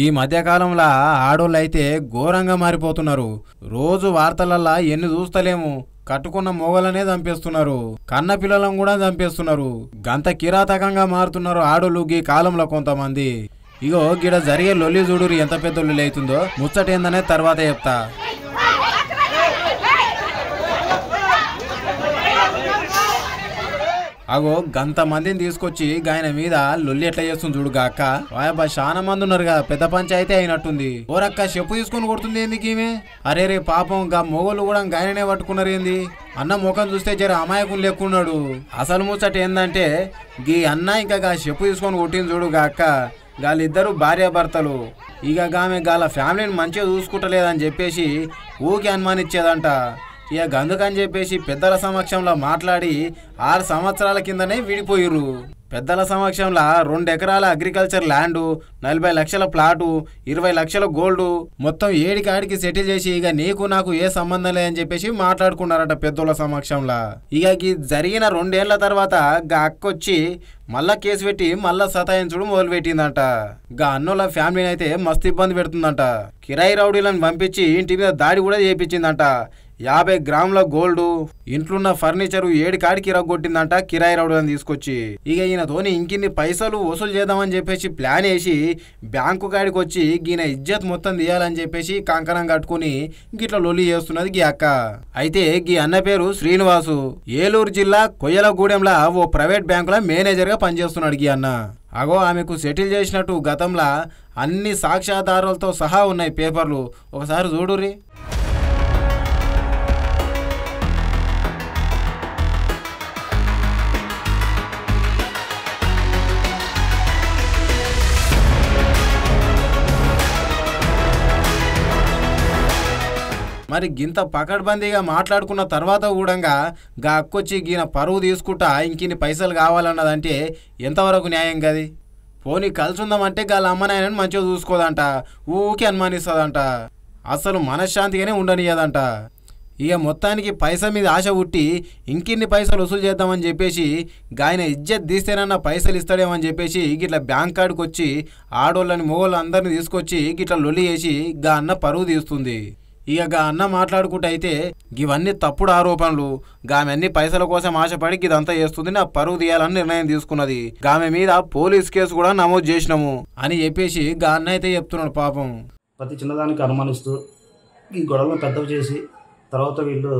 ఈ మధ్యకాలంలో ఆడోళ్ళైతే ఘోరంగా మారిపోతున్నారు. రోజు వార్తలల్లా ఎన్ని చూస్తలేము. కట్టుకున్న మొగలనే చంపేస్తున్నారు, కన్న పిల్లలను కూడా చంపేస్తున్నారు. గంత కిరాతకంగా మారుతున్నారు ఆడోళ్ళు ఈ కాలంలో కొంతమంది. ఇగో గిడ జరిగే లొల్లి చూడురు ఎంత పెద్ద లొల్లి అవుతుందో. ముచ్చటేందనే తర్వాత చెప్తా. అగో గంత మందిని తీసుకొచ్చి గాయన మీద లొల్లి ఎట్లా చేస్తుంది చూడు గాక్క. వాయబ్బా చాలా మంది ఉన్నారు కదా, పెద్ద పంచాయితీ అయినట్టుంది. ఓరక్క చెప్పు తీసుకొని కొడుతుంది ఏంది ఈమె? అరే రే పాపం గా మొగోళ్ళు కూడా గాయననే పట్టుకున్నారు ఏంది? అన్న ముఖం చూస్తే జర అమాయకులు లెక్కున్నాడు. అసలు ముచ్చట ఏందంటే గీ అన్న ఇంకా గా చెప్పు తీసుకొని కొట్టింది చూడు గాక్క. గాళ్ళిద్దరు భార్యాభర్తలు. ఇక గామె గాల ఫ్యామిలీని మంచిగా చూసుకుంటలేదని చెప్పేసి ఊకి అనుమానించేదంట. ఇక గందుకని చెప్పేసి పెద్దల సమక్షంలో మాట్లాడి 6 సంవత్సరాల కిందనే విడిపోయిర్రు. పెద్దల సమక్షంలో 2 ఎకరాల అగ్రికల్చర్ ల్యాండు, 40 లక్షల ప్లాటు, 20 లక్షల గోల్డు మొత్తం ఏడికాడికి సెటిల్ చేసి ఇక నీకు నాకు ఏ సంబంధం లేదని చెప్పేసి మాట్లాడుకున్నారట పెద్దోళ్ళ సమక్షంలో. ఇక జరిగిన 2 ఏళ్ల తర్వాత గా అక్కొచ్చి మళ్ళా కేసు పెట్టి మళ్ళా సతాయించుడు మొదలు పెట్టిందంట. గా అన్నోళ్ళ ఫ్యామిలీని అయితే మస్తు ఇబ్బంది పెడుతుందంట. కిరాయి రౌడీలను పంపించి ఇంటి మీద దాడి కూడా చేయించిందంట. 50 గ్రాముల గోల్డు, ఇంట్లున్న ఫర్నిచరు 7 కాడికి ఇరగొట్టిందంట కిరాయి రౌడీలను తీసుకొచ్చి. ఇక ఈయనతోని ఇంకిన్ని పైసలు వసూలు చేద్దామని చెప్పేసి ప్లాన్ వేసి బ్యాంకు కాడికి వచ్చి గీన ఇజ్జత్ మొత్తం తీయాలని చెప్పేసి కంకణం కట్టుకుని గిట్ల లొల్లి చేస్తున్నది గీ అక్క. అయితే గీ అన్న పేరు శ్రీనివాసు. ఏలూరు జిల్లా కొయ్యలగూడెంలో ఓ ప్రైవేట్ బ్యాంకులో మేనేజర్ గా పనిచేస్తున్నాడు గీ అన్న. అగో ఆమెకు సెటిల్ చేసినట్టు గతంలో అన్ని సాక్ష్యాధారాలతో సహా ఉన్నాయి పేపర్లు. ఒకసారి చూడుర్రి. మరి గింత పకడ్బందీగా మాట్లాడుకున్న తర్వాత కూడా గా అక్కొచ్చి గీన పరువు తీసుకుంటా ఇంకిన్ని పైసలు కావాలన్నదంటే ఎంతవరకు న్యాయం గది? పోనీ కలిసుందామంటే గాళ్ళ అమ్మనాయనని మంచిగా చూసుకోదంట, ఊకే అనుమానిస్తుందంట, అసలు మనశ్శాంతిగానే ఉండనియదంట. ఇక మొత్తానికి పైసల మీద ఆశ పుట్టి ఇంకిన్ని పైసలు వసూలు చేద్దామని చెప్పేసి గాయన ఇజ్జత్ తీస్తేనన్న పైసలు ఇస్తాడేమని చెప్పేసి గిట్ల బ్యాంక్ కాడికి వచ్చి ఆడోళ్ళని మొగోళ్ళు అందరిని తీసుకొచ్చి గిట్ల లొల్లి చేసి గా అన్న పరువు తీస్తుంది. ఇక గా అన్న మాట్లాడుకుంటూ అయితే ఇవన్నీ తప్పుడు ఆరోపణలు, గామె అన్ని పైసల కోసం ఆశపడి ఇదంతా చేస్తుంది, నా పరువు తీయాలని నిర్ణయం తీసుకున్నది, గామె మీద పోలీస్ కేసు కూడా నమోదు చేసినాము అని చెప్పేసి గా అన్న అయితే చెప్తున్నాడు. పాపం ప్రతి చిన్నదానికి అనుమానిస్తూ ఈ గొడవలను పెద్దవి చేసి తర్వాత వీళ్ళు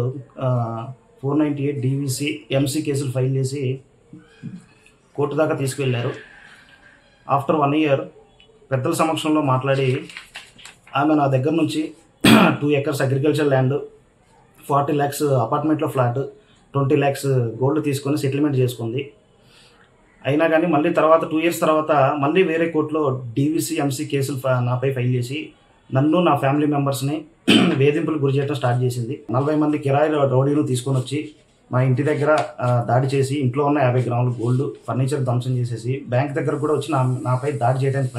498 DVC MC కేసులు ఫైల్ చేసి కోర్టు దాకా తీసుకువెళ్ళారు. ఆఫ్టర్ 1 ఇయర్ పెద్దల సమక్షంలో మాట్లాడి ఆమె నా దగ్గర నుంచి 2 ఎకర్స్ అగ్రికల్చర్ ల్యాండ్, 40 lakhs అపార్ట్మెంట్లో ఫ్లాట్, 20 lakhs గోల్డ్ తీసుకొని సెటిల్మెంట్ చేసుకుంది. అయినా కానీ మళ్ళీ తర్వాత 2 years తర్వాత మళ్ళీ వేరే కోర్టులో DVC MC కేసులు నాపై ఫైల్ చేసి నన్ను నా ఫ్యామిలీ మెంబర్స్ని వేధింపులు గురి చేయడం స్టార్ట్ చేసింది. 40 మంది కిరాయి రౌడీలు తీసుకొని వచ్చి మా ఇంటి దగ్గర దాడి చేసి ఇంట్లో ఉన్న 50 గ్రాముల గోల్డ్, ఫర్నిచర్ ధ్వంసం చేసేసి బ్యాంక్ దగ్గర కూడా వచ్చి నాపై దాడి చేయడానికి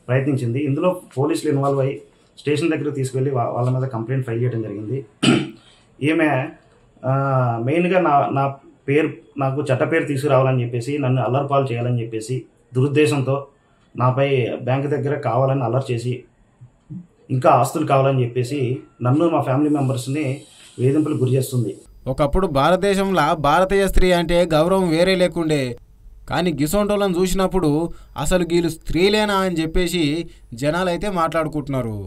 ప్రయత్నించింది. ఇందులో పోలీసులు ఇన్వాల్వ్ అయ్యి స్టేషన్ దగ్గర తీసుకెళ్ళి వాళ్ళ మీద కంప్లైంట్ ఫైల్ చేయడం జరిగింది. ఈమె మెయిన్గా నాకు చెడ్డ పేరు తీసుకురావాలని చెప్పేసి, నన్ను అల్లరిపాలు చేయాలని చెప్పేసి దురుద్దేశంతో నాపై బ్యాంక్ దగ్గర కావాలని అల్లరి చేసి ఇంకా ఆస్తులు కావాలని చెప్పేసి నన్ను మా ఫ్యామిలీ మెంబర్స్ని వేధింపులు గురి చేస్తుంది. ఒకప్పుడు భారతదేశంలో భారతీయ స్త్రీ అంటే గౌరవం వేరే లేకుండే, కానీ గిసొంటోళ్ళని చూసినప్పుడు అసలు వీళ్ళు స్త్రీలేనా అని చెప్పేసి జనాలు అయితే మాట్లాడుకుంటున్నారు.